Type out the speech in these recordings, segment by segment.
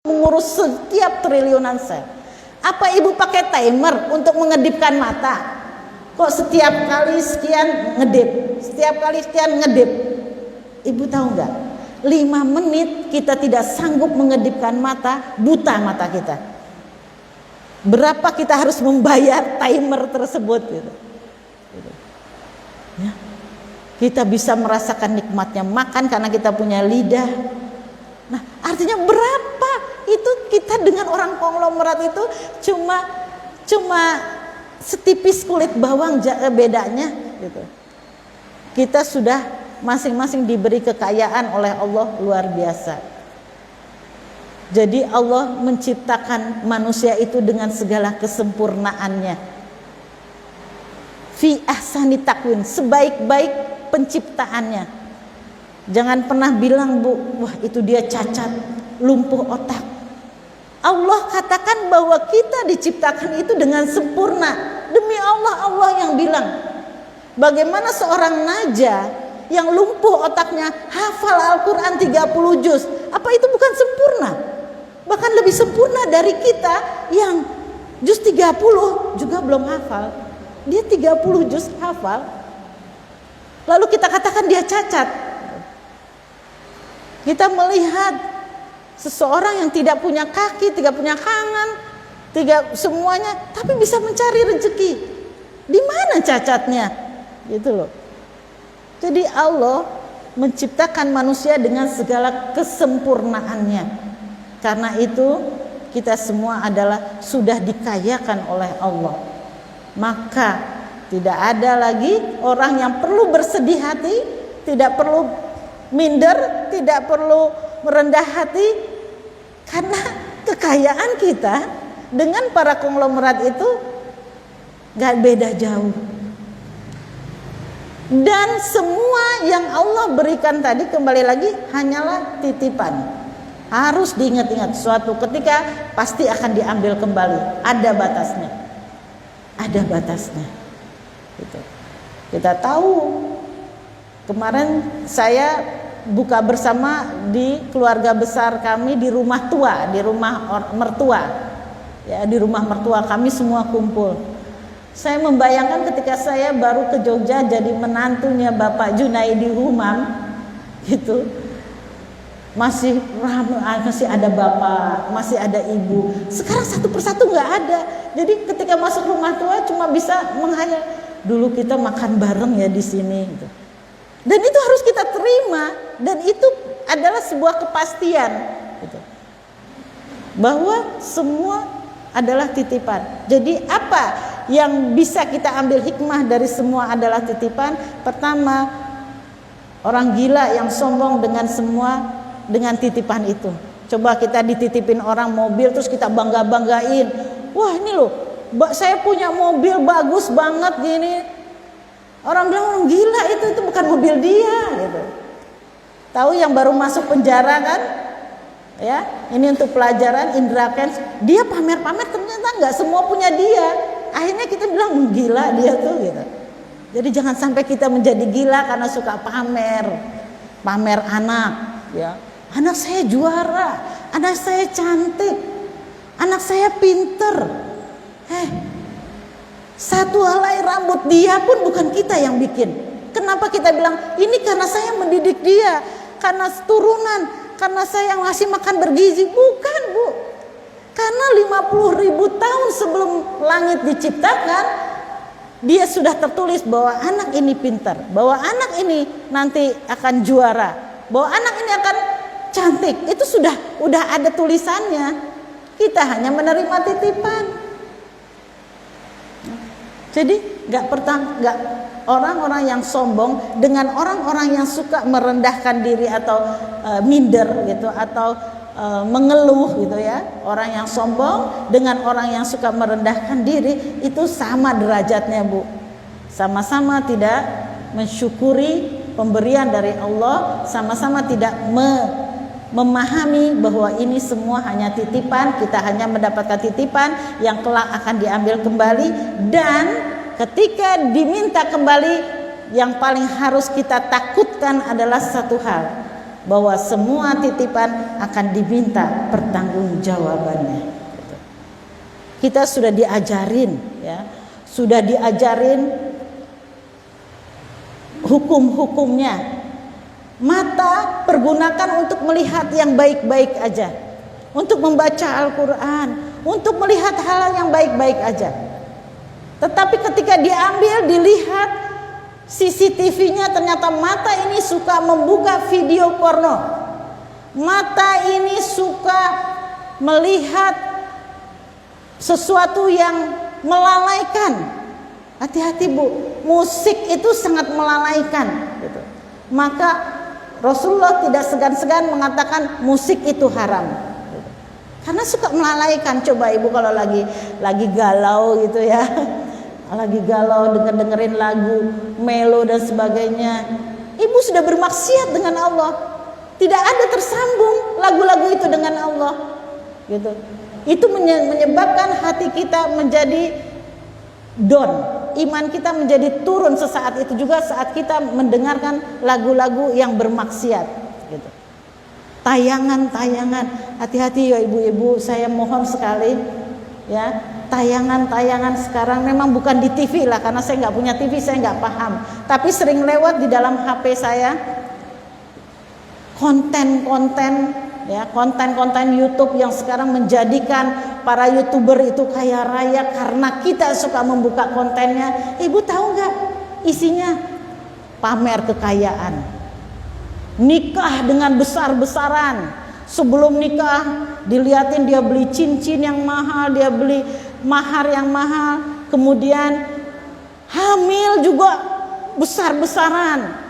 mengurus setiap triliunan sel. Apa ibu pakai timer untuk mengedipkan mata? Kok setiap kali sekian ngedip, setiap kali sekian ngedip? Ibu tahu nggak? 5 menit kita tidak sanggup mengedipkan mata, buta mata kita. Berapa kita harus membayar timer tersebut gitu. Ya. Kita bisa merasakan nikmatnya makan karena kita punya lidah. Nah, artinya berapa itu kita dengan orang konglomerat itu cuma setipis kulit bawang bedanya gitu. Kita sudah masing-masing diberi kekayaan oleh Allah luar biasa. Jadi Allah menciptakan manusia itu dengan segala kesempurnaannya. Fi ahsani takwin, sebaik-baik penciptaannya. Jangan pernah bilang, Bu, wah itu dia cacat, lumpuh otak. Allah katakan bahwa kita diciptakan itu dengan sempurna. Demi Allah, Allah yang bilang. Bagaimana seorang naja yang lumpuh otaknya hafal Al-Quran 30 juz, apa itu bukan sempurna? Bahkan lebih sempurna dari kita yang juz 30 juga belum hafal. Dia 30 juz hafal. Lalu kita katakan dia cacat. Kita melihat seseorang yang tidak punya kaki, tidak punya tangan, tidak semuanya, tapi bisa mencari rezeki. Di mana cacatnya? Gitu loh. Jadi Allah menciptakan manusia dengan segala kesempurnaannya. Karena itu kita semua adalah sudah dikayakan oleh Allah. Maka tidak ada lagi orang yang perlu bersedih hati, tidak perlu minder, tidak perlu merendah hati, karena kekayaan kita dengan para konglomerat itu gak beda jauh. Dan semua yang Allah berikan tadi kembali lagi hanyalah titipan. Harus diingat-ingat, suatu ketika pasti akan diambil kembali. Ada batasnya. Ada batasnya. Gitu. Kita tahu kemarin saya buka bersama di keluarga besar kami di rumah tua, di rumah mertua. Ya, di rumah mertua kami semua kumpul. Saya membayangkan ketika saya baru ke Jogja jadi menantunya Bapak Junaidi Humam, gitu, masih ramai, masih ada bapak, masih ada ibu. Sekarang satu persatu nggak ada. Jadi ketika masuk rumah tua cuma bisa menghayal, dulu kita makan bareng ya di sini. Gitu. Dan itu harus kita terima, dan itu adalah sebuah kepastian, gitu, bahwa semua adalah titipan. Jadi apa yang bisa kita ambil hikmah dari semua adalah titipan. Pertama, orang gila yang sombong dengan semua, dengan titipan itu. Coba kita dititipin orang mobil terus kita bangga-banggain. Wah ini loh, saya punya mobil bagus banget gini. Orang bilang orang gila, itu bukan mobil dia gitu. Tahu yang baru masuk penjara kan? Ya, ini untuk pelajaran Indra Kents. Dia pamer-pamer ternyata nggak semua punya dia. Akhirnya kita bilang gila dia tuh gitu. Jadi jangan sampai kita menjadi gila karena suka pamer anak. Ya, anak saya juara, anak saya cantik, anak saya pinter. Satu helai rambut dia pun bukan kita yang bikin. Kenapa kita bilang ini karena saya mendidik dia, karena turunan, karena saya yang ngasih makan bergizi? Bukan, Bu. Karena 50.000 tahun sebelum langit diciptakan, dia sudah tertulis bahwa anak ini pintar, bahwa anak ini nanti akan juara, bahwa anak ini akan cantik. Itu udah ada tulisannya. Kita hanya menerima titipan. Jadi nggak orang-orang yang sombong dengan orang-orang yang suka merendahkan diri atau minder gitu, atau mengeluh gitu ya. Orang yang sombong dengan orang yang suka merendahkan diri itu sama derajatnya, Bu. Sama-sama tidak mensyukuri pemberian dari Allah, sama-sama tidak memahami bahwa ini semua hanya titipan, kita hanya mendapatkan titipan yang kelak akan diambil kembali. Dan ketika diminta kembali, yang paling harus kita takutkan adalah satu hal, bahwa semua titipan akan diminta pertanggungjawabannya. Kita sudah diajarin, ya, sudah diajarin hukum-hukumnya. Mata pergunakan untuk melihat yang baik-baik aja, untuk membaca Al-Quran, untuk melihat hal yang baik-baik aja. Tetapi ketika diambil, dilihat CCTV-nya, ternyata mata ini suka membuka video porno. Mata ini suka melihat sesuatu yang melalaikan. Hati-hati Bu, musik itu sangat melalaikan gitu. Maka Rasulullah tidak segan-segan mengatakan musik itu haram gitu. Karena suka melalaikan. Coba Ibu kalau lagi galau gitu ya, lagi galau dengerin lagu melo dan sebagainya, Ibu sudah bermaksiat dengan Allah. Tidak ada tersambung lagu-lagu itu dengan Allah gitu. Itu menyebabkan hati kita menjadi down, iman kita menjadi turun sesaat itu juga saat kita mendengarkan lagu-lagu yang bermaksiat gitu. Tayangan-tayangan, hati-hati ya ibu-ibu, saya mohon sekali ya, tayangan-tayangan sekarang memang bukan di TV lah, karena saya nggak punya TV, saya nggak paham, tapi sering lewat di dalam HP saya konten-konten ya, konten-konten YouTube yang sekarang menjadikan para YouTuber itu kaya raya karena kita suka membuka kontennya. Ibu tahu nggak isinya? Pamer kekayaan, nikah dengan besar-besaran. Sebelum nikah dilihatin dia beli cincin yang mahal, dia beli mahar yang mahal, kemudian hamil juga besar-besaran.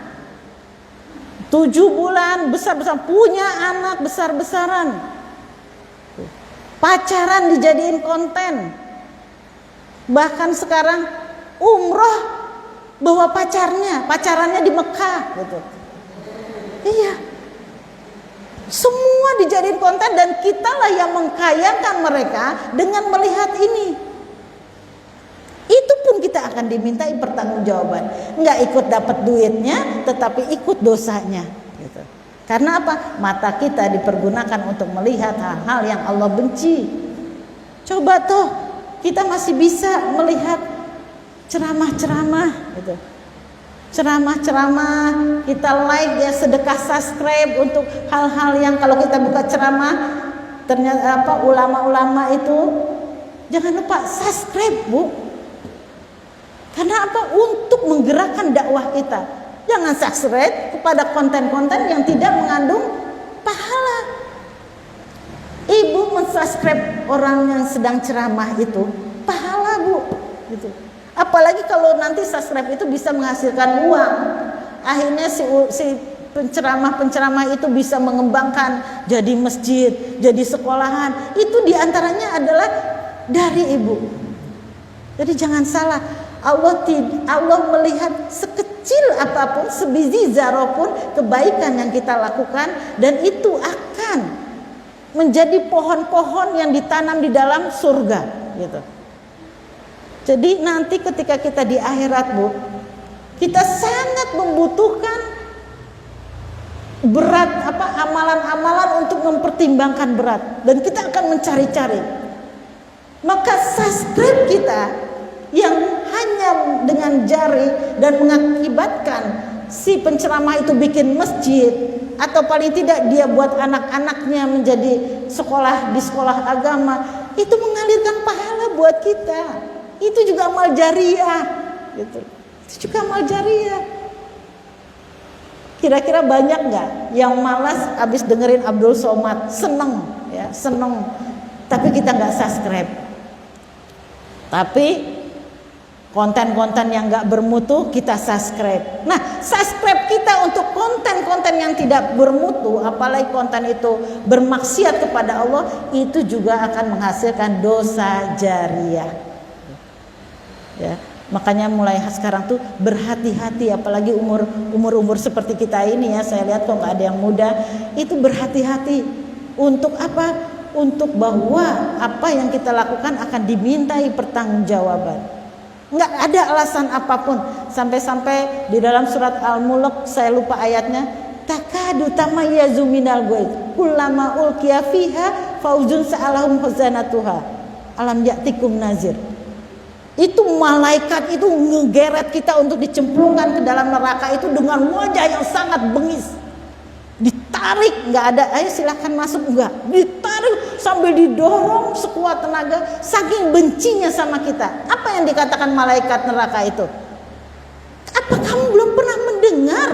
7 bulan besar-besaran, punya anak besar-besaran. Pacaran dijadiin konten. Bahkan sekarang umroh bawa pacarannya di Mekah gitu. Iya. Semua dijadiin konten dan kitalah yang mengkayakan mereka dengan melihat ini. Itu pun kita akan dimintai pertanggungjawaban. Enggak ikut dapat duitnya, tetapi ikut dosanya gitu. Karena apa? Mata kita dipergunakan untuk melihat hal-hal yang Allah benci. Coba toh kita masih bisa melihat ceramah-ceramah gitu. Ceramah-ceramah, kita like ya, sedekah subscribe untuk hal-hal yang kalau kita buka ceramah ternyata ulama-ulama itu, jangan lupa subscribe Bu. Karena apa? Untuk menggerakkan dakwah kita. Jangan subscribe kepada konten-konten yang tidak mengandung pahala. Ibu mensubscribe orang yang sedang ceramah itu pahala Bu gitu. Apalagi kalau nanti subscribe itu bisa menghasilkan uang. Akhirnya si penceramah-penceramah itu bisa mengembangkan jadi masjid, jadi sekolahan. Itu diantaranya adalah dari Ibu. Jadi jangan salah, Allah melihat sekecil apapun, sebiji zarah pun kebaikan yang kita lakukan, dan itu akan menjadi pohon-pohon yang ditanam di dalam surga gitu. Jadi nanti ketika kita di akhirat Bu, kita sangat membutuhkan berat amalan-amalan untuk mempertimbangkan berat, dan kita akan mencari-cari. Maka subscribe kita yang hanya dengan jari dan mengakibatkan si penceramah itu bikin masjid, atau paling tidak dia buat anak-anaknya menjadi sekolah di sekolah agama, itu mengalirkan pahala buat kita. Itu juga amal jariah gitu. Itu juga amal jariah. Kira-kira banyak nggak yang malas abis dengerin Abdul Somad, seneng ya, seneng, tapi kita nggak subscribe. Tapi konten-konten yang nggak bermutu kita subscribe. Nah, subscribe kita untuk konten-konten yang tidak bermutu, apalagi konten itu bermaksiat kepada Allah, itu juga akan menghasilkan dosa jariah. Ya, makanya mulai sekarang tuh berhati-hati, apalagi umur seperti kita ini ya, saya lihat kok nggak ada yang muda, itu berhati-hati. Untuk apa? Untuk bahwa apa yang kita lakukan akan dimintai pertanggungjawaban. Nggak ada alasan apapun. Sampai-sampai di dalam surat Al-Mulk, saya lupa ayatnya, takadu tamayyazu minal ghaid kullama ulqiya fiha fauzun sa'alahum khazanatuha alam ya'tikum nazir. Itu malaikat itu ngegeret kita untuk dicemplungkan ke dalam neraka itu dengan wajah yang sangat bengis. Ditarik, nggak ada, ayo silahkan masuk, enggak. Ditarik sambil didorong sekuat tenaga, saking bencinya sama kita. Apa yang dikatakan malaikat neraka itu? Apa kamu belum pernah mendengar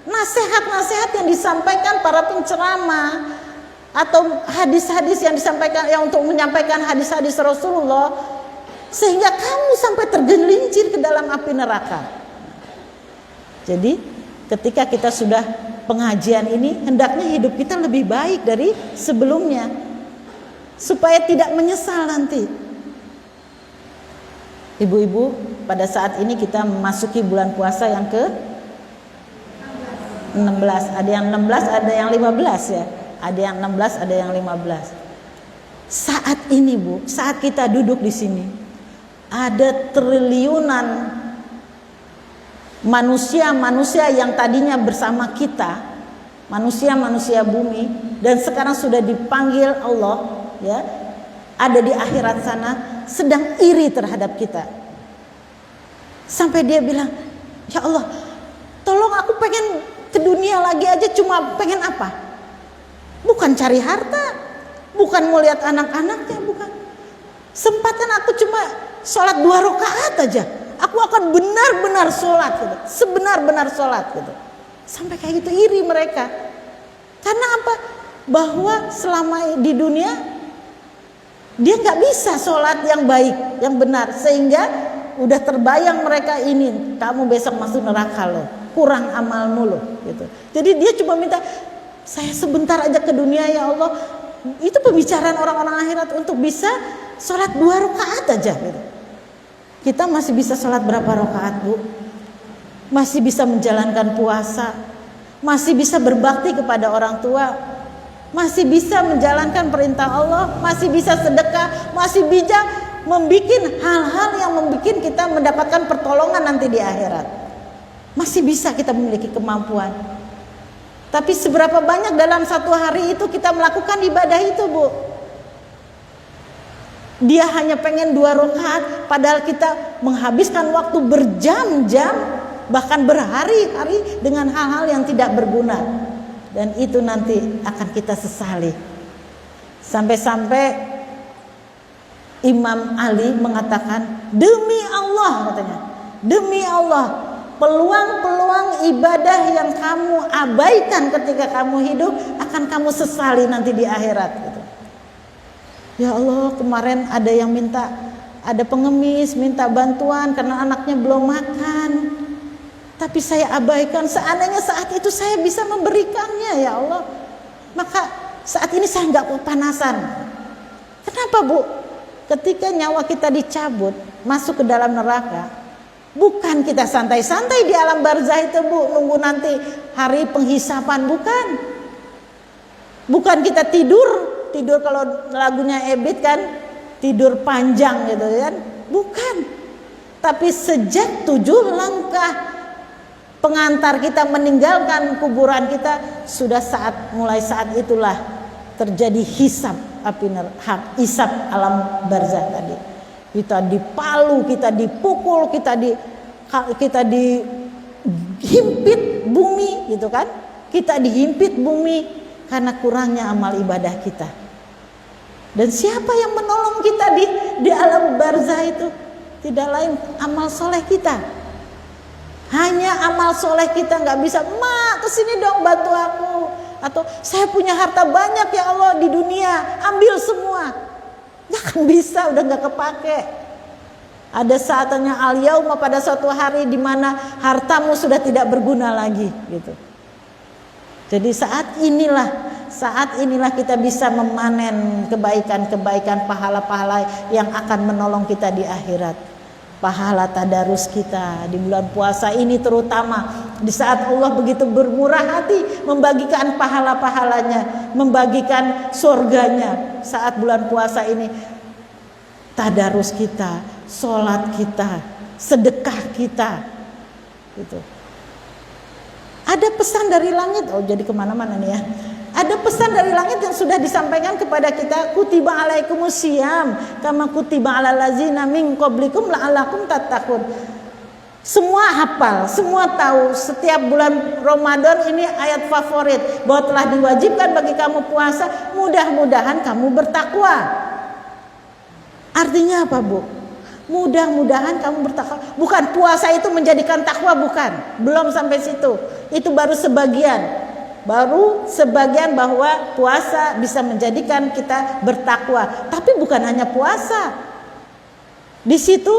nasihat-nasihat yang disampaikan para penceramah atau hadis-hadis yang disampaikan, yang untuk menyampaikan hadis-hadis Rasulullah, sehingga kamu sampai tergelincir ke dalam api neraka. Jadi ketika kita sudah pengajian ini, hendaknya hidup kita lebih baik dari sebelumnya, supaya tidak menyesal nanti. Ibu-ibu, pada saat ini kita memasuki bulan puasa yang ke 16. Ada yang 16, ada yang 15 ya. Ada yang 16, ada yang 15. Saat ini Bu, saat kita duduk di sini, ada triliunan manusia-manusia yang tadinya bersama kita, manusia-manusia bumi, dan sekarang sudah dipanggil Allah, ya, ada di akhirat sana, sedang iri terhadap kita. Sampai dia bilang, ya Allah, tolong aku pengen ke dunia lagi aja, cuma pengen apa? Bukan cari harta, bukan mau lihat anak-anaknya, bukan. Sempatan aku cuma sholat 2 rakaat aja, aku akan benar-benar sholat gitu, sebenar-benar sholat gitu. Sampai kayak gitu iri mereka. Karena apa? Bahwa selama di dunia dia nggak bisa sholat yang baik, yang benar, sehingga udah terbayang mereka ini, kamu besok masuk neraka loh, kurang amalmu loh gitu. Jadi dia cuma minta, saya sebentar aja ke dunia ya Allah. Itu pembicaraan orang-orang akhirat untuk bisa sholat 2 rakaat aja gitu. Kita masih bisa sholat berapa rakaat Bu? Masih bisa menjalankan puasa, masih bisa berbakti kepada orang tua, masih bisa menjalankan perintah Allah, masih bisa sedekah, masih bisa membuat hal-hal yang membuat kita mendapatkan pertolongan nanti di akhirat. Masih bisa kita memiliki kemampuan. Tapi seberapa banyak dalam satu hari itu kita melakukan ibadah itu Bu? Dia hanya pengen 2 rakaat, padahal kita menghabiskan waktu berjam-jam, bahkan berhari-hari dengan hal-hal yang tidak berguna. Dan itu nanti akan kita sesali. Sampai-sampai Imam Ali mengatakan, demi Allah katanya, demi Allah, peluang-peluang ibadah yang kamu abaikan ketika kamu hidup akan kamu sesali nanti di akhirat gitu. Ya Allah, kemarin ada yang minta, ada pengemis minta bantuan karena anaknya belum makan, tapi saya abaikan. Seandainya saat itu saya bisa memberikannya ya Allah, maka saat ini saya nggak kepanasan. Kenapa Bu? Ketika nyawa kita dicabut masuk ke dalam neraka, bukan kita santai-santai di alam barzah itu Bu, nunggu nanti hari penghisapan, bukan. Bukan kita tidur kalau lagunya Ebit kan, tidur panjang gitu kan, bukan. Tapi sejak 7 langkah pengantar kita meninggalkan kuburan kita, sudah mulai saat itulah terjadi hisab hisab alam barzah tadi. Kita dipalu, kita dipukul, kita dihimpit bumi gitu kan, kita dihimpit bumi karena kurangnya amal ibadah kita. Dan siapa yang menolong kita di alam barzah itu? Tidak lain amal soleh kita. Hanya amal soleh kita nggak bisa. Mak, kesini dong bantu aku. Atau saya punya harta banyak ya Allah di dunia, ambil semua. Nggak akan bisa, udah nggak kepake. Ada saatnya al-yauma, pada suatu hari di mana hartamu sudah tidak berguna lagi gitu. Jadi saat inilah kita bisa memanen kebaikan-kebaikan, pahala-pahala yang akan menolong kita di akhirat. Pahala tadarus kita di bulan puasa ini, terutama di saat Allah begitu bermurah hati membagikan pahala-pahalanya, membagikan surganya. Saat bulan puasa ini, tadarus kita, sholat kita, sedekah kita gitu. Ada pesan dari langit. Oh, jadi kemana-mana nih ya. Ada pesan dari langit yang sudah disampaikan kepada kita. Kutiba alaikumusiyam kama kutiba alal ladzina min qablikum la'allakum tattaqun. Semua hafal, semua tahu. Setiap bulan Ramadan ini ayat favorit, bahwa telah diwajibkan bagi kamu puasa, mudah-mudahan kamu bertakwa. Artinya apa, Bu? Mudah-mudahan kamu bertakwa. Bukan puasa itu menjadikan takwa, bukan. Belum sampai situ. Itu baru sebagian. Baru sebagian bahwa puasa bisa menjadikan kita bertakwa. Tapi bukan hanya puasa. Di situ,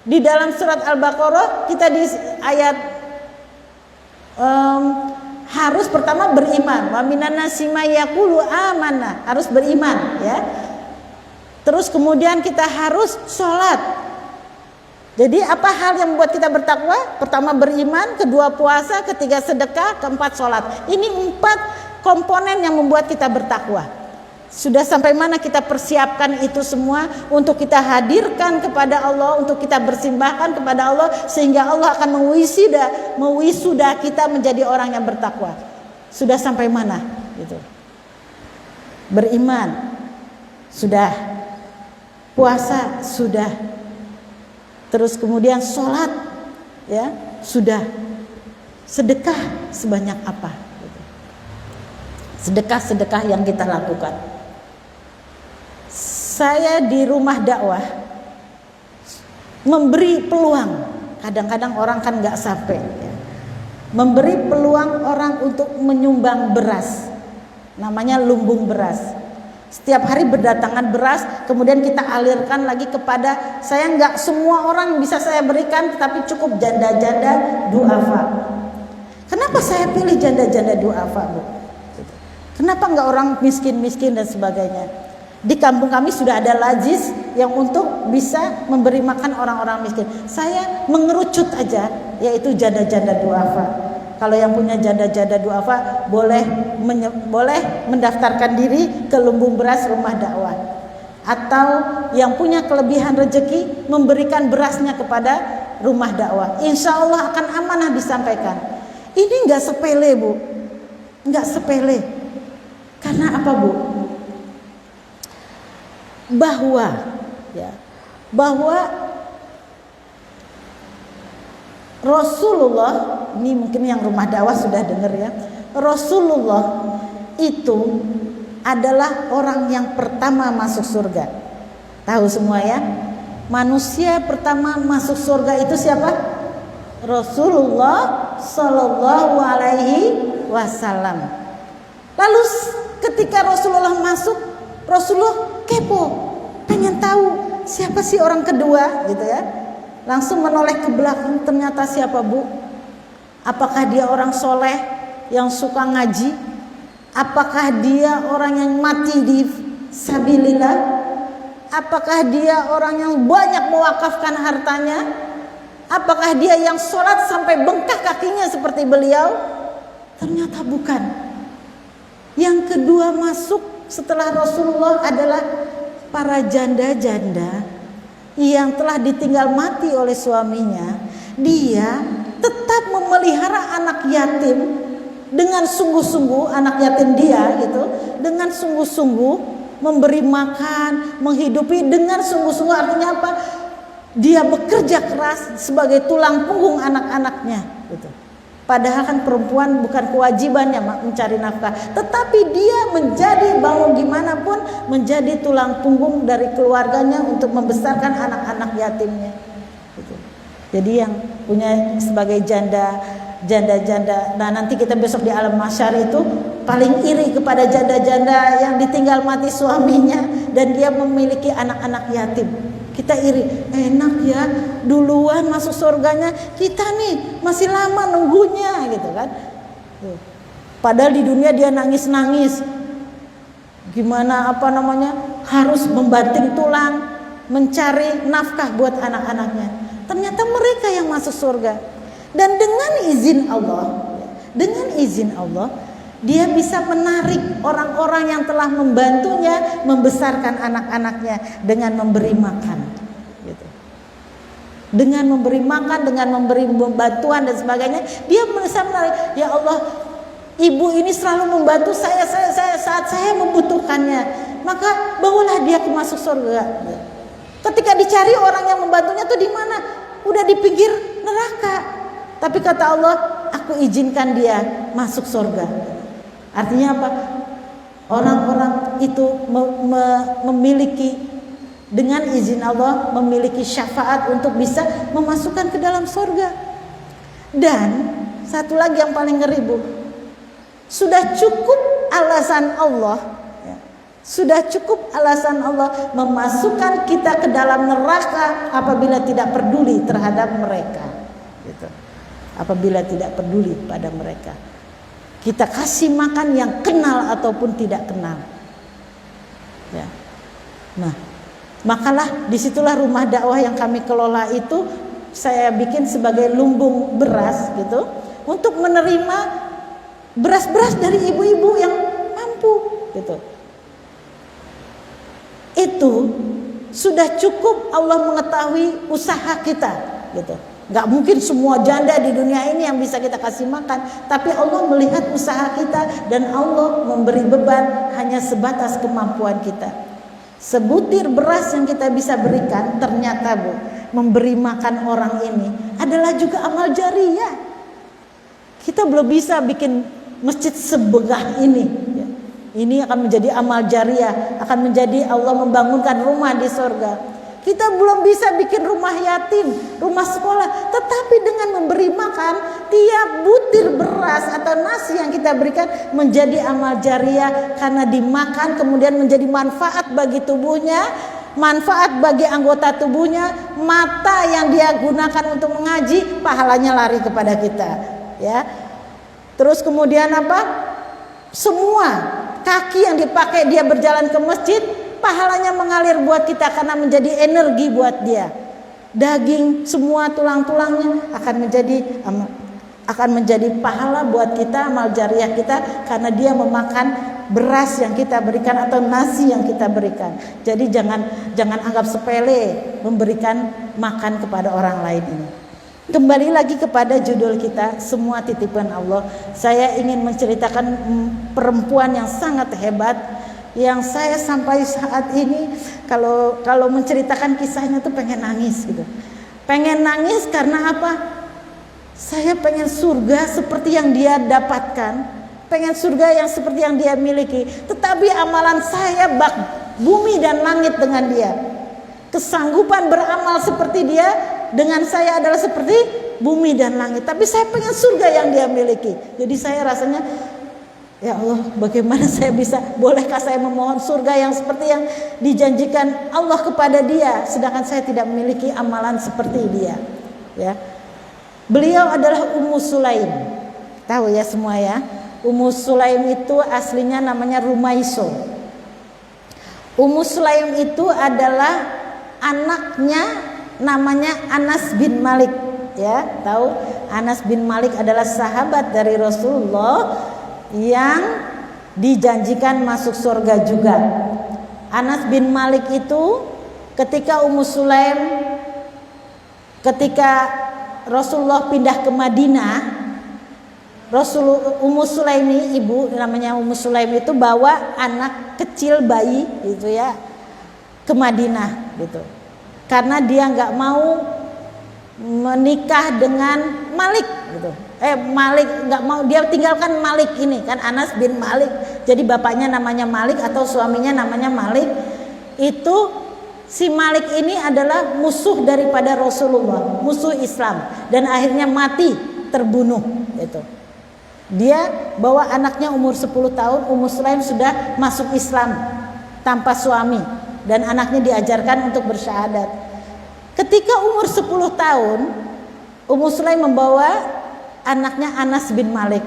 di dalam surat Al-Baqarah, kita di ayat harus pertama beriman. Wa minan nasi may yaqulu amanna, harus beriman, ya. Terus kemudian kita harus sholat. Jadi apa hal yang membuat kita bertakwa? Pertama beriman, kedua puasa, ketiga sedekah, keempat sholat. Ini 4 komponen yang membuat kita bertakwa. Sudah sampai mana kita persiapkan itu semua untuk kita hadirkan kepada Allah, untuk kita bersimbahkan kepada Allah, sehingga Allah akan mewisuda kita menjadi orang yang bertakwa. Sudah sampai mana? Gitu. Beriman sudah. Puasa sudah, terus kemudian sholat, ya sudah, sedekah sebanyak apa? Sedekah yang kita lakukan. Saya di rumah dakwah memberi peluang. Kadang-kadang orang kan nggak sampai, ya. Memberi peluang orang untuk menyumbang beras, namanya lumbung beras. Setiap hari berdatangan beras, kemudian kita alirkan lagi kepada, saya nggak semua orang bisa saya berikan, tetapi cukup janda-janda duafa. Kenapa saya pilih janda-janda duafa, Bu? Kenapa nggak orang miskin-miskin dan sebagainya? Di kampung kami sudah ada lajis yang untuk bisa memberi makan orang-orang miskin. Saya mengerucut aja, yaitu janda-janda duafa. Kalau yang punya janda-janda duafa boleh mendaftarkan diri ke lumbung beras rumah dakwah. Atau yang punya kelebihan rezeki memberikan berasnya kepada rumah dakwah. Insya Allah akan amanah disampaikan. Ini nggak sepele, Bu, nggak sepele. Karena apa, Bu? Bahwa Rasulullah, ini mungkin yang rumah dakwah sudah dengar ya. Rasulullah itu adalah orang yang pertama masuk surga. Tahu semua ya? Manusia pertama masuk surga itu siapa? Rasulullah Sallallahu Alaihi Wasallam. Lalu ketika Rasulullah masuk, Rasulullah kepo, pengen tahu siapa sih orang kedua, gitu ya. Langsung menoleh ke belakang, ternyata siapa, Bu? Apakah dia orang soleh yang suka ngaji? Apakah dia orang yang mati di sabilillah? Apakah dia orang yang banyak mewakafkan hartanya? Apakah dia yang sholat sampai bengkak kakinya seperti beliau? Ternyata bukan. Yang kedua masuk setelah Rasulullah adalah para janda-janda yang telah ditinggal mati oleh suaminya. Dia tetap memelihara anak yatim dengan sungguh-sungguh, anak yatim dia gitu, dengan sungguh-sungguh memberi makan, menghidupi dengan sungguh-sungguh. Artinya apa? Dia bekerja keras sebagai tulang punggung anak-anaknya gitu. Padahal kan perempuan bukan kewajibannya mencari nafkah, tetapi dia menjadi mau gimana pun menjadi tulang punggung dari keluarganya untuk membesarkan anak-anak yatimnya. Gitu. Jadi yang punya sebagai janda-janda. Nah nanti kita besok di alam mahsyar itu paling iri kepada janda-janda yang ditinggal mati suaminya dan dia memiliki anak-anak yatim. Kita iri, enak ya, duluan masuk surganya, kita nih masih lama nunggunya gitu kan. Padahal di dunia dia nangis-nangis, gimana harus membanting tulang mencari nafkah buat anak-anaknya. Ternyata mereka yang masuk surga. Dan dengan izin Allah, dia bisa menarik orang-orang yang telah membantunya membesarkan anak-anaknya dengan memberi makan. Gitu. dengan memberi makan, dengan memberi bantuan dan sebagainya. Dia merasa menarik, ya Allah, ibu ini selalu membantu saya saat saya membutuhkannya, maka bawalah dia ke masuk surga. Ketika dicari orang yang membantunya tuh di mana? Udah di pinggir neraka. Tapi kata Allah, aku izinkan dia masuk surga. Artinya apa? Orang-orang itu memiliki, dengan izin Allah, memiliki syafaat untuk bisa memasukkan ke dalam surga. Dan satu lagi yang paling ngeri, Bu, sudah cukup alasan Allah, ya, sudah cukup alasan Allah memasukkan kita ke dalam neraka apabila tidak peduli terhadap mereka, gitu. Apabila tidak peduli pada mereka, kita kasih makan yang kenal ataupun tidak kenal, ya. Nah, makalah disitulah rumah dakwah yang kami kelola itu saya bikin sebagai lumbung beras, gitu, untuk menerima beras-beras dari ibu-ibu yang mampu, gitu. Itu sudah cukup Allah mengetahui usaha kita, gitu. Gak mungkin semua janda di dunia ini yang bisa kita kasih makan, tapi Allah melihat usaha kita dan Allah memberi beban hanya sebatas kemampuan kita. Sebutir beras yang kita bisa berikan, ternyata, Bu, memberi makan orang ini adalah juga amal jariyah. Kita belum bisa bikin masjid sebegah ini, ya. Ini akan menjadi amal jariyah, akan menjadi Allah membangunkan rumah di surga. Kita belum bisa bikin rumah yatim, rumah sekolah, tetapi dengan memberi makan tiap butir beras atau nasi yang kita berikan menjadi amal jariyah, karena dimakan kemudian menjadi manfaat bagi tubuhnya, manfaat bagi anggota tubuhnya. Mata yang dia gunakan untuk mengaji, pahalanya lari kepada kita, ya. Terus kemudian apa? Semua kaki yang dipakai dia berjalan ke masjid, pahalanya mengalir buat kita karena menjadi energi buat dia. Daging, semua tulang-tulangnya akan menjadi pahala buat kita, amal jariyah kita, karena dia memakan beras yang kita berikan atau nasi yang kita berikan. Jadi jangan anggap sepele memberikan makan kepada orang lain ini. Kembali lagi kepada judul kita, semua titipan Allah. Saya ingin menceritakan perempuan yang sangat hebat, yang saya sampai saat ini kalau menceritakan kisahnya tuh pengen nangis, gitu. Pengen nangis karena apa? Saya pengen surga seperti yang dia dapatkan, pengen surga yang seperti yang dia miliki. Tetapi amalan saya bak bumi dan langit dengan dia. Kesanggupan beramal seperti dia dengan saya adalah seperti bumi dan langit. Tapi saya pengen surga yang dia miliki. Jadi saya rasanya, ya Allah, bagaimana saya bisa, bolehkah saya memohon surga yang seperti yang dijanjikan Allah kepada dia, sedangkan saya tidak memiliki amalan seperti dia, ya. Beliau adalah Ummu Sulaim. Tahu ya semua, ya. Ummu Sulaim itu aslinya namanya Rumaiso. Ummu Sulaim itu adalah anaknya, namanya Anas bin Malik, ya. Tahu Anas bin Malik adalah sahabat dari Rasulullah yang dijanjikan masuk surga juga. Anas bin Malik itu ketika ketika Rasulullah pindah ke Madinah, Ummu Sulaim ini, ibu namanya Ummu Sulaim itu bawa anak kecil bayi gitu, ya, ke Madinah gitu. Karena dia nggak mau menikah dengan Malik gitu. Malik nggak mau, dia tinggalkan Malik ini kan, Anas bin Malik. Jadi bapaknya namanya Malik atau suaminya namanya Malik. Itu si Malik ini adalah musuh daripada Rasulullah, musuh Islam, dan akhirnya mati terbunuh gitu. Dia bawa anaknya umur 10 tahun, Ummu Sulaim sudah masuk Islam tanpa suami, dan anaknya diajarkan untuk bersyahadat. Ketika umur 10 tahun, Ummu Sulaim membawa anaknya Anas bin Malik,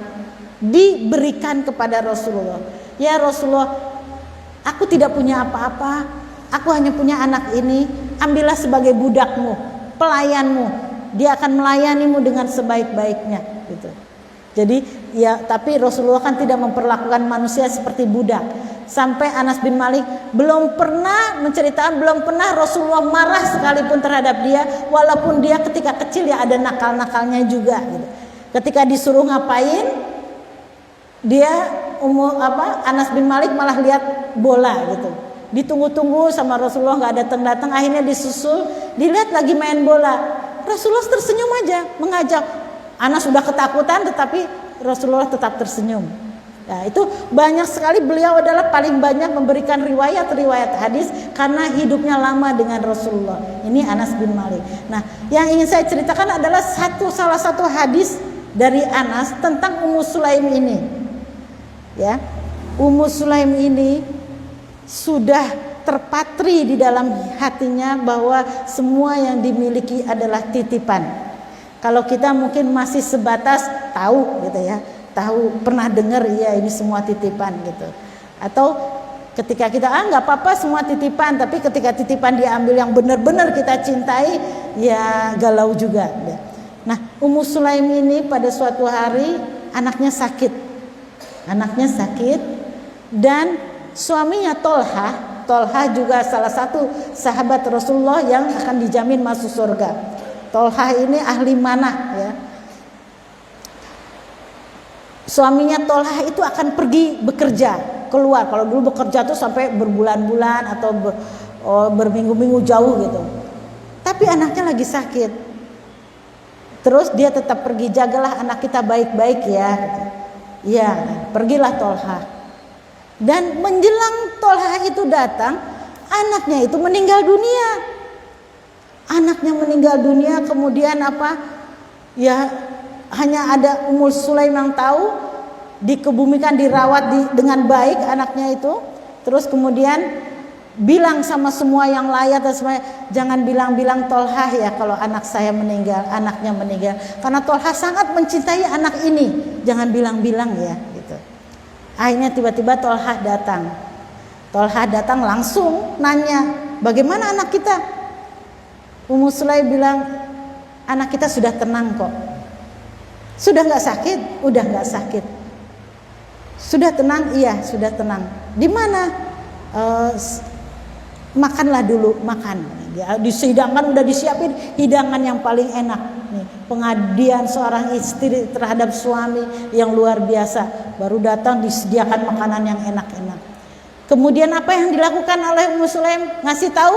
diberikan kepada Rasulullah. Ya Rasulullah, aku tidak punya apa-apa, aku hanya punya anak ini, ambillah sebagai budakmu, pelayanmu, dia akan melayanimu dengan sebaik-baiknya gitu. Jadi ya, tapi Rasulullah kan tidak memperlakukan manusia seperti budak. Sampai Anas bin Malik belum pernah menceritakan, belum pernah Rasulullah marah sekalipun terhadap dia, walaupun dia ketika kecil ya ada nakal-nakalnya juga gitu. Ketika disuruh ngapain, dia Anas bin Malik malah lihat bola gitu. Ditunggu-tunggu sama Rasulullah nggak datang-datang, akhirnya disusul, dilihat lagi main bola. Rasulullah tersenyum aja, mengajak. Anas sudah ketakutan, tetapi Rasulullah tetap tersenyum. Nah, itu banyak sekali, beliau adalah paling banyak memberikan riwayat-riwayat hadis karena hidupnya lama dengan Rasulullah. Ini Anas bin Malik. Nah, yang ingin saya ceritakan adalah salah satu hadis dari Anas tentang Ummu Sulaim ini. Ya, Ummu Sulaim ini sudah terpatri di dalam hatinya bahwa semua yang dimiliki adalah titipan. Kalau kita mungkin masih sebatas tahu gitu ya, tahu pernah dengar ya ini semua titipan gitu. Atau ketika kita nggak apa-apa semua titipan, tapi ketika titipan diambil yang benar-benar kita cintai ya galau juga. Nah, Ummu Sulaim ini pada suatu hari anaknya sakit dan suaminya Tolha juga salah satu sahabat Rasulullah yang akan dijamin masuk surga. Tolha ini ahli manah ya. Suaminya Tolha itu akan pergi bekerja keluar. Kalau dulu bekerja tuh sampai berbulan-bulan atau berminggu-minggu jauh gitu. Tapi anaknya lagi sakit. Terus dia tetap pergi, jagalah anak kita baik-baik ya. Ya, pergilah Tolha. Dan menjelang Tolha itu datang, anaknya itu meninggal dunia. Anaknya meninggal dunia, kemudian ya hanya ada Ummu Sulaim yang tahu, dikebumikan, dirawat dengan baik anaknya itu. Terus kemudian bilang sama semua yang layak dan semuanya, jangan bilang-bilang Tolha ya kalau anaknya meninggal. Karena Tolha sangat mencintai anak ini, jangan bilang-bilang ya. Akhirnya tiba-tiba Tolha datang langsung nanya, bagaimana anak kita? Ummu Sulaim bilang, anak kita sudah tenang kok. Sudah nggak sakit? Udah nggak sakit. Sudah tenang? Iya, sudah tenang. Di mana? Makanlah dulu, makan. Disidangkan, udah disiapin hidangan yang paling enak. Nih, pengabdian seorang istri terhadap suami yang luar biasa. Baru datang disediakan makanan yang enak-enak. Kemudian apa yang dilakukan oleh Ummu Sulaim? Ngasih tahu?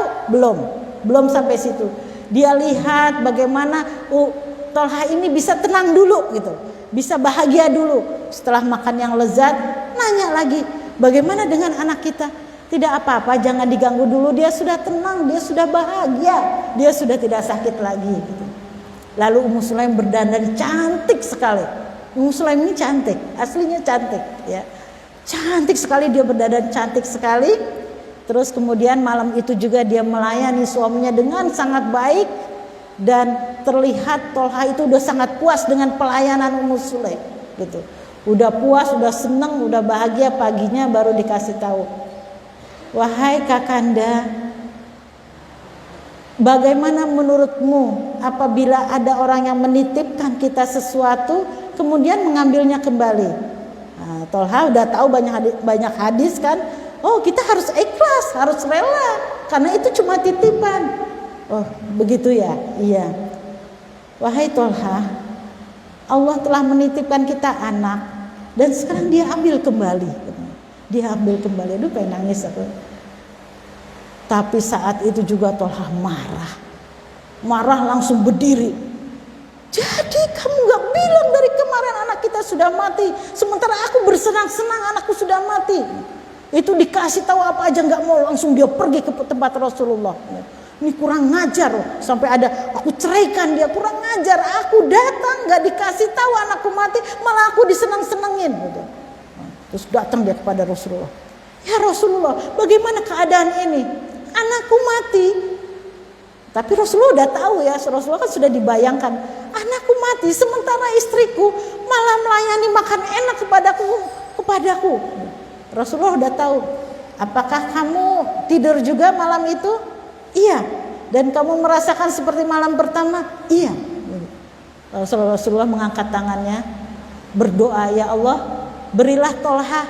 Belum sampai situ. Dia lihat bagaimana Tolha ini bisa tenang dulu gitu, bisa bahagia dulu. Setelah makan yang lezat, nanya lagi, bagaimana dengan anak kita? Tidak apa-apa, jangan diganggu dulu. Dia sudah tenang, dia sudah bahagia, dia sudah tidak sakit lagi. Gitu. Lalu Ummu Sulaim berdandan cantik sekali. Ummu Sulaim ini cantik, aslinya cantik, ya, cantik sekali, dia berdandan cantik sekali. Terus kemudian malam itu juga dia melayani suaminya dengan sangat baik dan terlihat Tolha itu udah sangat puas dengan pelayanan Ummu Sulaim. Gitu, udah puas, udah senang, udah bahagia. Paginya baru dikasih tahu. Wahai Kakanda, bagaimana menurutmu apabila ada orang yang menitipkan kita sesuatu kemudian mengambilnya kembali? Nah, Tolha udah tahu banyak hadis kan. Oh, kita harus ikhlas, harus rela karena itu cuma titipan. Oh, begitu ya? Iya. Wahai Tolha, Allah telah menitipkan kita anak dan sekarang dia ambil kembali. Dia ambil kembali. Aduh, pengen nangis aku. Tapi saat itu juga Tolha marah langsung berdiri. Jadi kamu gak bilang dari kemarin anak kita sudah mati, sementara aku bersenang-senang anakku sudah mati. Itu dikasih tahu apa aja gak mau, langsung dia pergi ke tempat Rasulullah. Ini kurang ngajar loh, sampai ada aku ceraikan dia, kurang ngajar. Aku datang gak dikasih tahu anakku mati, malah aku disenang-senangin gitu. Terus datang dia kepada Rasulullah. Ya Rasulullah, bagaimana keadaan ini? Anakku mati. Tapi Rasulullah udah tahu ya, Rasulullah kan sudah dibayangkan. Anakku mati, sementara istriku malah melayani makan enak kepadaku. Rasulullah udah tahu. Apakah kamu tidur juga malam itu? Iya. Dan kamu merasakan seperti malam pertama? Iya. Rasulullah mengangkat tangannya, berdoa, ya Allah, berilah Tolha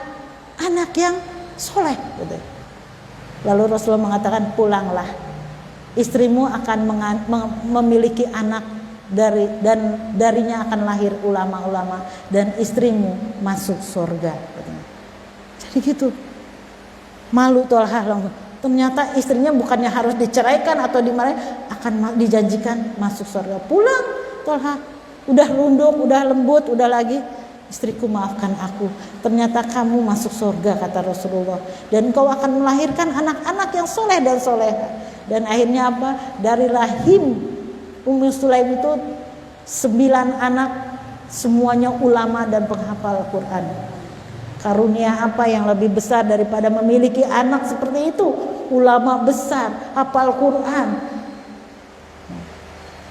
anak yang soleh gitu. Lalu Rasulullah mengatakan, pulanglah, istrimu akan memiliki anak darinya akan lahir ulama-ulama dan istrimu masuk surga. Jadi gitu. Malu Tolha, ternyata istrinya bukannya harus diceraikan atau dimarahin, akan dijanjikan masuk surga. Pulang Tolha, udah runduk, udah lembut, udah lagi, istriku maafkan aku, ternyata kamu masuk surga kata Rasulullah, dan kau akan melahirkan anak-anak yang soleh dan soleha. Dan akhirnya apa? Dari rahim Ummu Sulaim itu 9 anak, semuanya ulama dan penghafal Quran. Karunia apa yang lebih besar daripada memiliki anak seperti itu? Ulama besar, hafal Quran.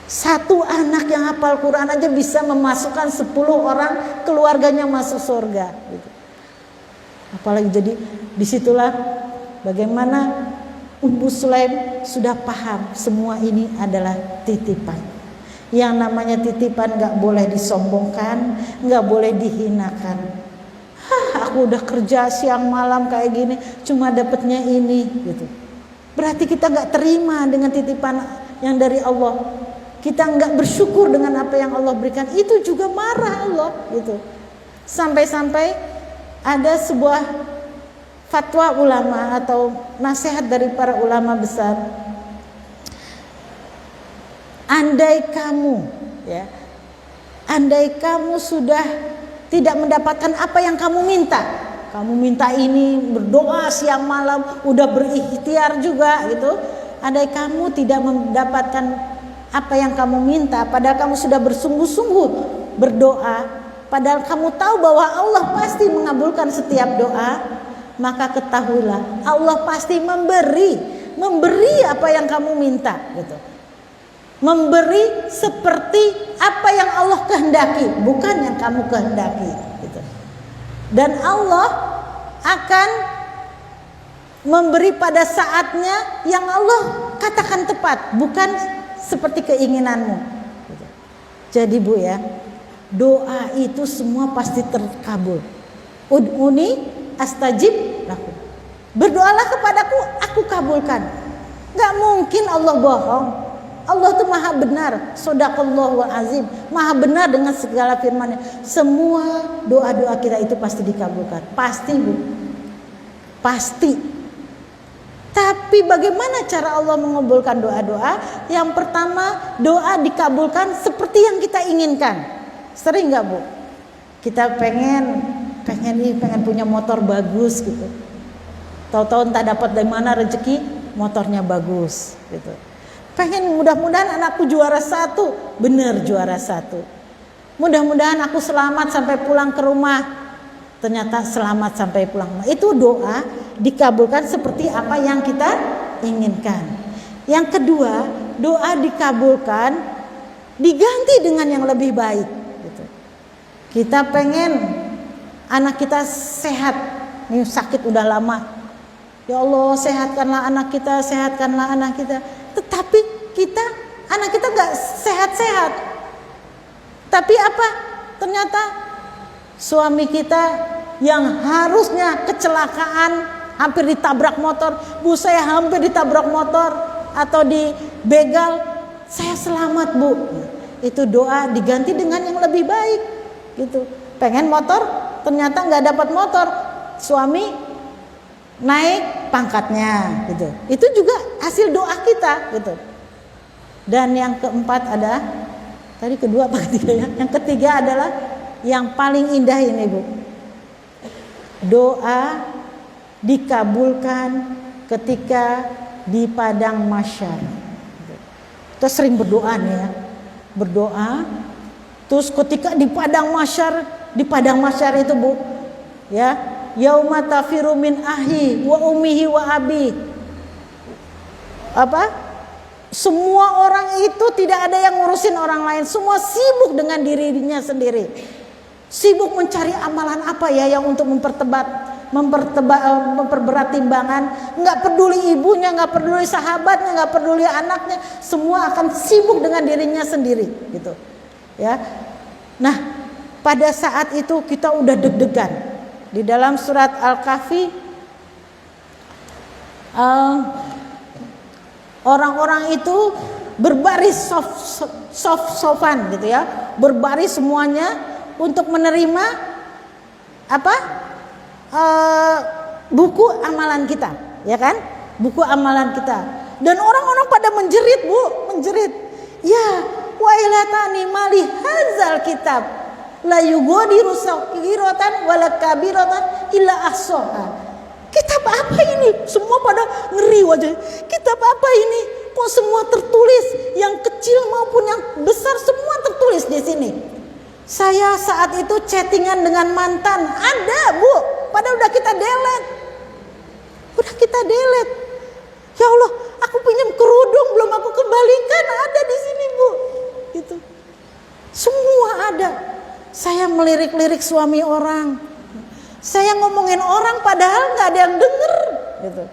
Satu anak yang hafal Quran aja bisa memasukkan 10 orang keluarganya masuk surga gitu. Apalagi, jadi disitulah bagaimana Ummu Sulaim sudah paham semua ini adalah titipan. Yang namanya titipan gak boleh disombongkan, gak boleh dihinakan. Aku udah kerja siang malam kayak gini, cuma dapatnya ini gitu. Berarti kita gak terima dengan titipan yang dari Allah. Kita nggak bersyukur dengan apa yang Allah berikan, itu juga marah Allah gitu. Sampai-sampai ada sebuah fatwa ulama atau nasihat dari para ulama besar. Andai kamu sudah tidak mendapatkan apa yang kamu minta, kamu minta ini, berdoa siang malam, udah berikhtiar juga gitu. Andai kamu tidak mendapatkan apa yang kamu minta, padahal kamu sudah bersungguh-sungguh berdoa, padahal kamu tahu bahwa Allah pasti mengabulkan setiap doa, maka ketahuilah Allah pasti memberi apa yang kamu minta gitu. Memberi seperti apa yang Allah kehendaki, bukan yang kamu kehendaki gitu. Dan Allah akan memberi pada saatnya yang Allah katakan tepat, bukan seperti keinginanmu. Jadi Bu ya, doa itu semua pasti terkabul. Ud'uni astajib lakum. Berdoalah kepadaku, aku kabulkan. Gak mungkin Allah bohong. Allah itu maha benar. Shadaqallahul azim. Maha benar dengan segala firman-Nya. Semua doa-doa kita itu pasti dikabulkan. Pasti Bu. Pasti. Tapi bagaimana cara Allah mengabulkan doa-doa? Yang pertama, doa dikabulkan seperti yang kita inginkan. Sering nggak Bu? Kita pengen punya motor bagus gitu. Tahu-tahu entah dapat dari mana rezeki, motornya bagus gitu. Pengen mudah-mudahan anakku juara 1, bener juara 1. Mudah-mudahan aku selamat sampai pulang ke rumah. Ternyata selamat sampai pulang. Itu doa dikabulkan seperti apa yang kita inginkan. Yang kedua, doa dikabulkan diganti dengan yang lebih baik gitu. Kita pengen anak kita sehat, nih sakit udah lama, ya Allah sehatkanlah anak kita, sehatkanlah anak kita. Tetapi anak kita gak sehat-sehat. Tapi apa? Ternyata suami kita yang harusnya kecelakaan, hampir ditabrak motor, Bu saya hampir ditabrak motor atau dibegal, saya selamat Bu. Itu doa diganti dengan yang lebih baik gitu. Pengen motor, ternyata nggak dapat motor, suami naik pangkatnya gitu. Itu juga hasil doa kita gitu. Dan yang keempat ada, tadi kedua apa ketiga ya? Yang ketiga adalah yang paling indah ini Bu. Doa dikabulkan ketika di padang mahsyar. Kita sering berdoa nih ya. Berdoa terus ketika di padang mahsyar itu Bu, ya, yauma tafiru min ahi wa ummihi wa abi. Apa? Semua orang itu tidak ada yang ngurusin orang lain, semua sibuk dengan dirinya sendiri. Sibuk mencari amalan apa ya yang untuk memperberat timbangan. Nggak peduli ibunya, nggak peduli sahabatnya, nggak peduli anaknya, semua akan sibuk dengan dirinya sendiri gitu ya. Nah pada saat itu kita udah deg-degan. Di dalam surat Al-Kahfi Orang-orang itu berbaris soft-softan gitu ya, berbaris semuanya untuk menerima apa? Buku amalan kita, ya kan? Buku amalan kita. Dan orang-orang pada menjerit, Bu, menjerit. Ya, wailatani mali hadzal kitab la yughadiru saghiratan wala kabiratan illa ahsaha. Kitab apa ini? Semua pada ngeri wajah. Kitab apa ini? Kok semua tertulis, yang kecil maupun yang besar semua tertulis di sini. Saya saat itu chattingan dengan mantan, ada, Bu, padahal udah kita delete. Udah kita delete. Ya Allah, aku pinjam kerudung belum aku kembalikan, ada di sini, Bu. Gitu. Semua ada. Saya melirik-lirik suami orang. Saya ngomongin orang padahal nggak ada yang denger, gitu.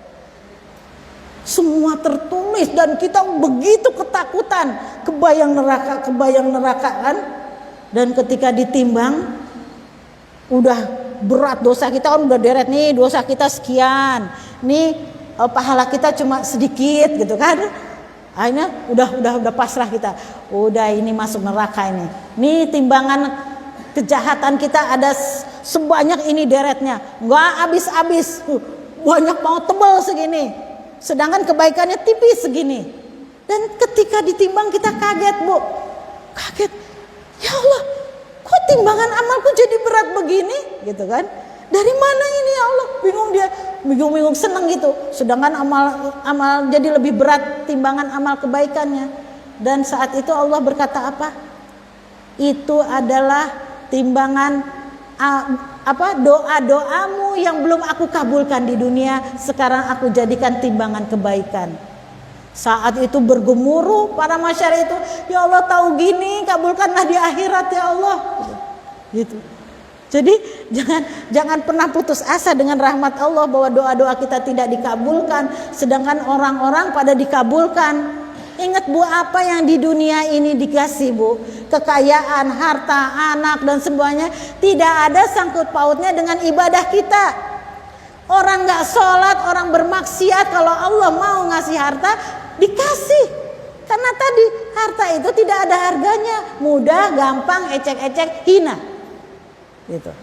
Semua tertulis dan kita begitu ketakutan, kebayang neraka kan? Dan ketika ditimbang, udah berat dosa kita kan udah deret nih, dosa kita sekian, nih pahala kita cuma sedikit, gitu kan? Akhirnya udah pasrah kita, udah ini masuk neraka ini. Nih timbangan kejahatan kita ada sebanyak ini deretnya, nggak habis-habis, banyak mau tebal segini, sedangkan kebaikannya tipis segini. Dan ketika ditimbang kita kaget, Bu, kaget, ya Allah, kok timbangan amalku jadi berat begini, gitu kan? Dari mana ini ya Allah? Bingung dia, bingung senang gitu. Sedangkan amal jadi lebih berat timbangan amal kebaikannya. Dan saat itu Allah berkata apa? Itu adalah timbangan doa-doamu yang belum aku kabulkan di dunia, sekarang aku jadikan timbangan kebaikan. Saat itu bergemuruh para masyarakat itu, ya Allah tahu gini, kabulkanlah di akhirat ya Allah. Gitu. Jadi jangan pernah putus asa dengan rahmat Allah bahwa doa-doa kita tidak dikabulkan, sedangkan orang-orang pada dikabulkan. Ingat, Bu, apa yang di dunia ini dikasih, Bu, kekayaan, harta, anak dan semuanya tidak ada sangkut pautnya dengan ibadah kita. Orang nggak sholat, orang bermaksiat, kalau Allah mau ngasih harta dikasih. Karena tadi harta itu tidak ada harganya, mudah, gampang, ecek-ecek, hina, gitu.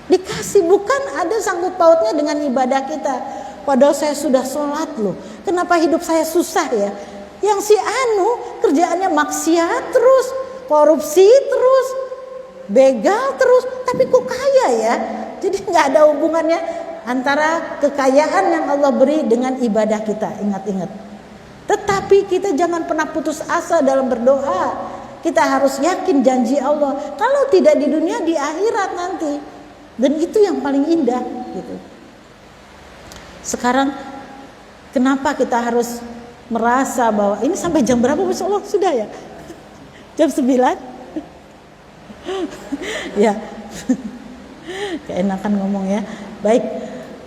Dikasih, bukan ada sangkut pautnya dengan ibadah kita. Padahal saya sudah sholat loh, kenapa hidup saya susah ya? Yang si anu kerjaannya maksiat terus, korupsi terus, begal terus, tapi kok kaya ya? Jadi nggak ada hubungannya antara kekayaan yang Allah beri dengan ibadah kita. Ingat-ingat. Tetapi kita jangan pernah putus asa dalam berdoa. Kita harus yakin janji Allah. Kalau tidak di dunia, di akhirat nanti. Dan itu yang paling indah, gitu. Sekarang kenapa kita harus merasa bahwa ini sampai jam berapa? Masya Allah sudah ya, jam 9. Ya, keenakan ngomong ya. Baik,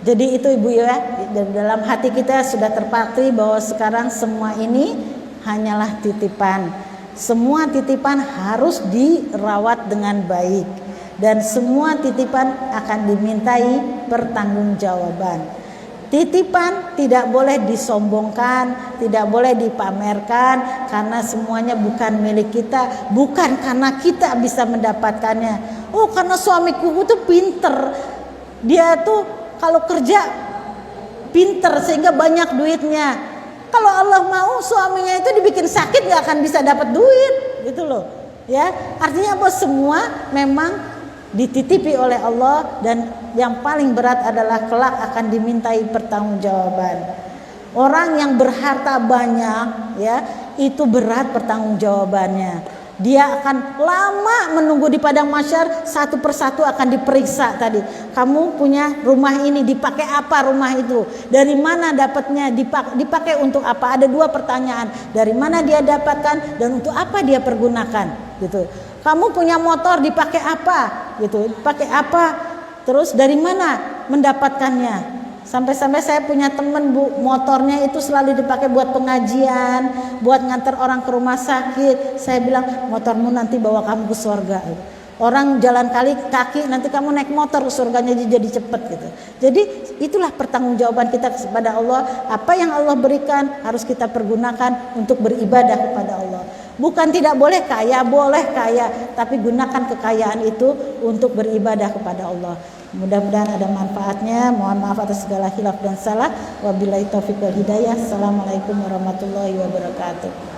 jadi itu Ibu ya, dalam hati kita sudah terpatri bahwa sekarang semua ini hanyalah titipan. Semua titipan harus dirawat dengan baik, dan semua titipan akan dimintai pertanggungjawaban. Titipan tidak boleh disombongkan, tidak boleh dipamerkan, karena semuanya bukan milik kita, bukan karena kita bisa mendapatkannya. Oh, karena suamiku itu pinter, dia tuh kalau kerja pinter sehingga banyak duitnya. Kalau Allah mau suaminya itu dibikin sakit gak akan bisa dapat duit, gitu loh. Ya, artinya apa? Semua memang dititipi oleh Allah, dan yang paling berat adalah kelak akan dimintai pertanggungjawaban. Orang yang berharta banyak ya, itu berat pertanggungjawabannya. Dia akan lama menunggu di padang mahsyar, satu persatu akan diperiksa tadi. Kamu punya rumah ini, dipakai apa rumah itu? Dari mana dapatnya? Dipakai untuk apa? Ada 2 pertanyaan. Dari mana dia dapatkan dan untuk apa dia pergunakan, gitu. Kamu punya motor, dipakai apa? Gitu. Pakai apa? Terus dari mana mendapatkannya? Sampai-sampai saya punya teman, Bu, motornya itu selalu dipakai buat pengajian, buat nganter orang ke rumah sakit. Saya bilang, motormu nanti bawa kamu ke surga. Orang jalan kaki nanti kamu naik motor surganya jadi cepet gitu. Jadi itulah pertanggungjawaban kita kepada Allah. Apa yang Allah berikan harus kita pergunakan untuk beribadah kepada Allah. Bukan tidak boleh kaya, boleh kaya, tapi gunakan kekayaan itu untuk beribadah kepada Allah. Mudah-mudahan ada manfaatnya. Mohon maaf atas segala khilaf dan salah. Wabillahi taufiq wal hidayah. Assalamualaikum warahmatullahi wabarakatuh.